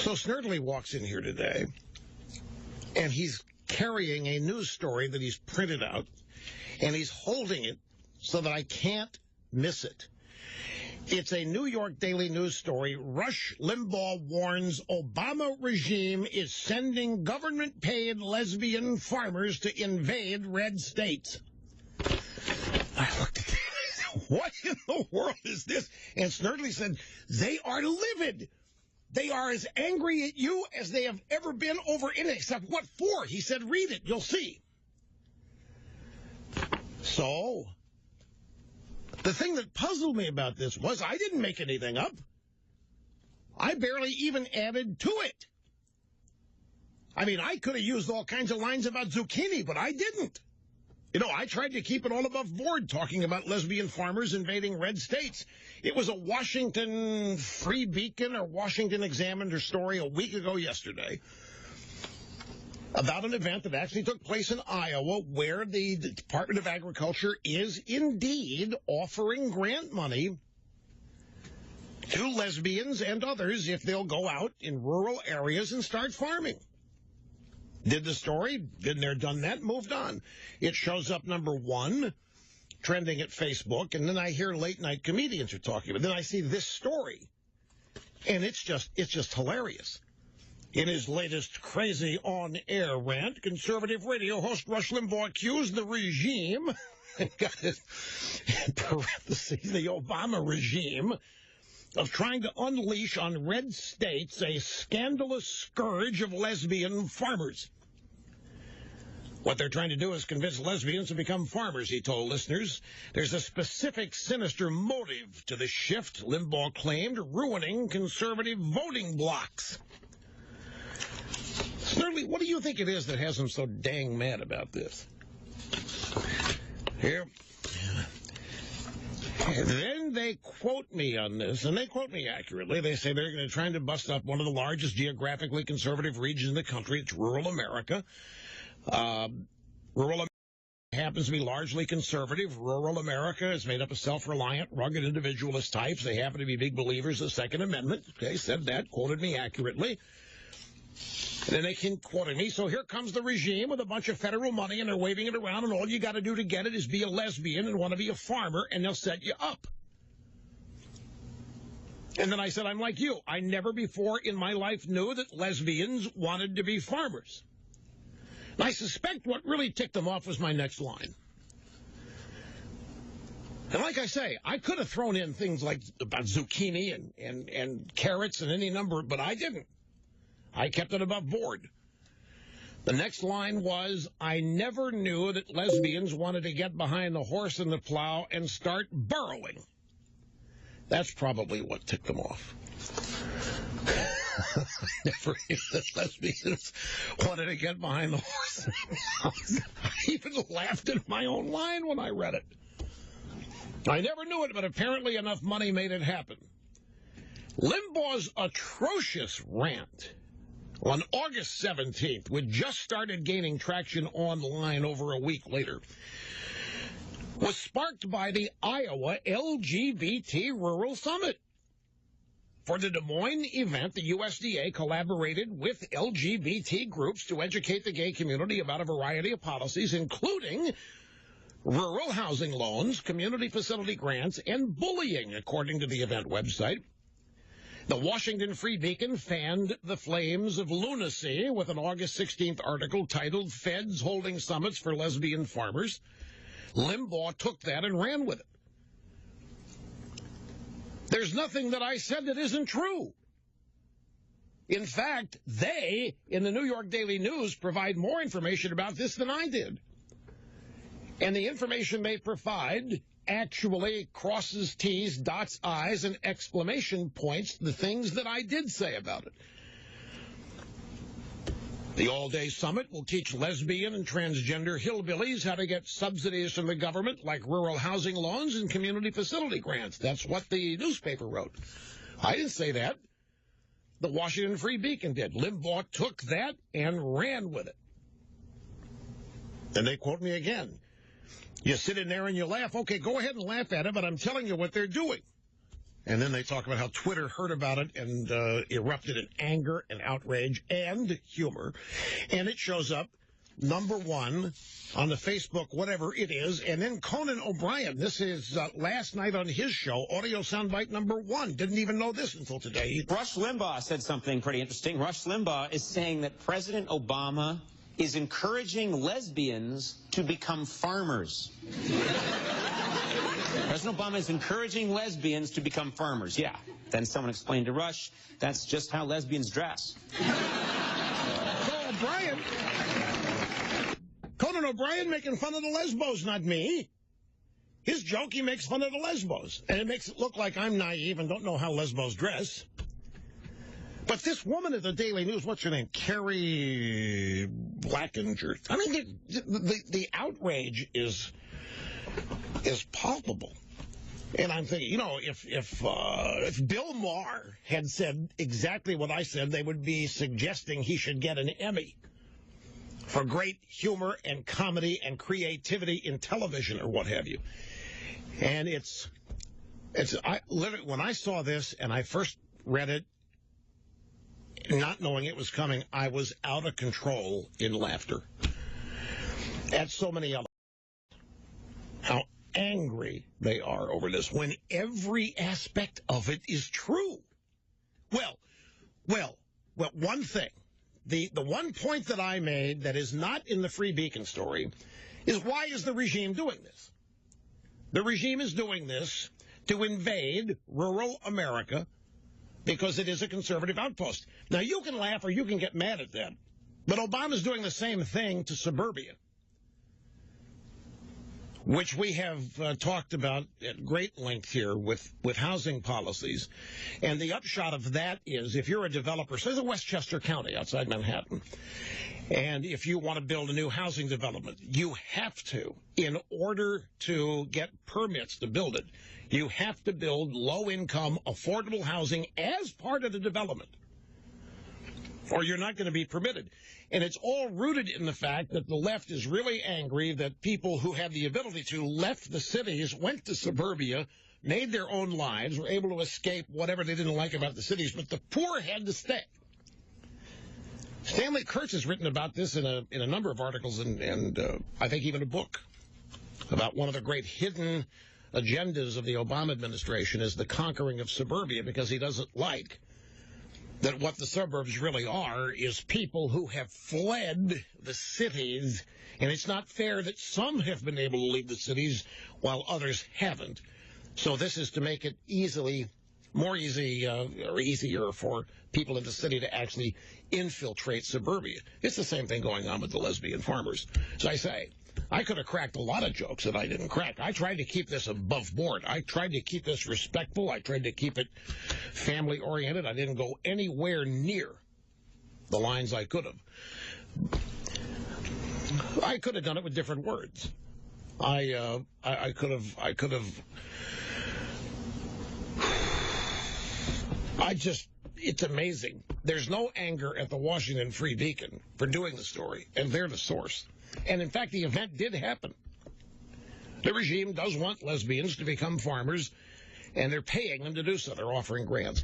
So Snerdley walks in here today, and he's carrying a news story that he's printed out, and he's holding it so that I can't miss it. It's a New York Daily News story. Rush Limbaugh warns Obama regime is sending government-paid lesbian farmers to invade red states. I looked at that. What in the world is this? And Snerdley said, they are livid. They are as angry at you as they have ever been over it, except what for? He said, read it. You'll see. So, the thing that puzzled me about this was I didn't make anything up. I barely even added to it. I mean, I could have used all kinds of lines about zucchini, but I didn't. You know, I tried to keep it all above board talking about lesbian farmers invading red states. It was a Washington Free Beacon or Washington Examiner story a week ago yesterday about an event that actually took place in Iowa where the Department of Agriculture is indeed offering grant money to lesbians and others if they'll go out in rural areas and start farming. Did the story, been there, done that, moved on. It shows up #1, trending at Facebook, and then I hear late-night comedians are talking about it. Then I see this story, and it's just hilarious. In his latest crazy on-air rant, conservative radio host Rush Limbaugh accused the regime, got it, in parentheses, the Obama regime, of trying to unleash on red states a scandalous scourge of lesbian farmers. What they're trying to do is convince lesbians to become farmers, he told listeners. There's a specific sinister motive to the shift, Limbaugh claimed, ruining conservative voting blocks. Snerdley, what do you think it is that has them so dang mad about this? Here. Then they quote me on this, and they quote me accurately. They say they're going to try to bust up one of the largest geographically conservative regions in the country. It's rural America. Rural America happens to be largely conservative. Rural America is made up of self-reliant, rugged individualist types. They happen to be big believers of the Second Amendment. Okay, said that, quoted me accurately. And then they keep quoting me. So here comes the regime with a bunch of federal money, and they're waving it around, and all you got to do to get it is be a lesbian and want to be a farmer, and they'll set you up. And then I said, I'm like you. I never before in my life knew that lesbians wanted to be farmers. And I suspect what really ticked them off was my next line. And like I say, I could have thrown in things like about zucchini and carrots and any number, but I didn't. I kept it above board. The next line was, I never knew that lesbians wanted to get behind the horse and the plow and start burrowing. That's probably what ticked them off. I never knew that lesbians wanted to get behind the horse. I even laughed at my own line when I read it. I never knew it, but apparently enough money made it happen. Limbaugh's atrocious rant on August 17th, which just started gaining traction online over a week later, was sparked by the Iowa LGBT Rural Summit. For the Des Moines event, the USDA collaborated with LGBT groups to educate the gay community about a variety of policies, including rural housing loans, community facility grants, and bullying, according to the event website. The Washington Free Beacon fanned the flames of lunacy with an August 16th article titled Feds Holding Summits for Lesbian Farmers. Limbaugh took that and ran with it. There's nothing that I said that isn't true. In fact, they, in the New York Daily News, provide more information about this than I did. And the information they provide actually crosses T's, dots I's, and exclamation points the things that I did say about it. The all-day summit will teach lesbian and transgender hillbillies how to get subsidies from the government like rural housing loans and community facility grants. That's what the newspaper wrote. I didn't say that. The Washington Free Beacon did. Limbaugh took that and ran with it. And they quote me again. You sit in there and you laugh. Okay, go ahead and laugh at it, but I'm telling you what they're doing. And then they talk about how Twitter heard about it and erupted in anger and outrage and humor. And it shows up #1 on the Facebook, whatever it is. And then Conan O'Brien, this is last night on his show, audio soundbite #1. Didn't even know this until today. Rush Limbaugh said something pretty interesting. Rush Limbaugh is saying that President Obama is encouraging lesbians to become farmers. President Obama is encouraging lesbians to become farmers. Yeah. Then someone explained to Rush, that's just how lesbians dress. Conan O'Brien making fun of the lesbos, not me. His joke, he makes fun of the lesbos. And it makes it look like I'm naive and don't know how lesbos dress. But this woman at the Daily News, what's her name? Carrie Blackinger. I mean, the outrage is palpable. And I'm thinking, you know, if Bill Maher had said exactly what I said, they would be suggesting he should get an Emmy for great humor and comedy and creativity in television or what have you. And when I saw this and I first read it, not knowing it was coming, I was out of control in laughter at so many others. How angry they are over this when every aspect of it is true. Well, one thing, the one point that I made that is not in the Free Beacon story is, why is the regime doing this? The regime is doing this to invade rural America because it is a conservative outpost. Now, you can laugh or you can get mad at that, but Obama's doing the same thing to suburbia, which we have talked about at great length here with housing policies. And the upshot of that is, if you're a developer, say the Westchester County outside Manhattan, and if you want to build a new housing development, you have to, in order to get permits to build it, you have to build low-income, affordable housing as part of the development, or you're not going to be permitted. And it's all rooted in the fact that the left is really angry that people who have the ability to left the cities, went to suburbia, made their own lives, were able to escape whatever they didn't like about the cities, but the poor had to stay. Stanley Kurtz has written about this in a number of articles and I think even a book about one of the great hidden agendas of the Obama administration is the conquering of suburbia, because he doesn't like that what the suburbs really are is people who have fled the cities, and it's not fair that some have been able to leave the cities while others haven't. So this is to make it more easier for people in the city to actually infiltrate suburbia. It's the same thing going on with the lesbian farmers. As I say, I could have cracked a lot of jokes that I didn't crack. I tried to keep this above board. I tried to keep this respectful. I tried to keep it family-oriented. I didn't go anywhere near the lines I could have. I could have done it with different words. I could have. It's amazing. There's no anger at the Washington Free Beacon for doing the story, and they're the source. And, in fact, the event did happen. The regime does want lesbians to become farmers, and they're paying them to do so. They're offering grants.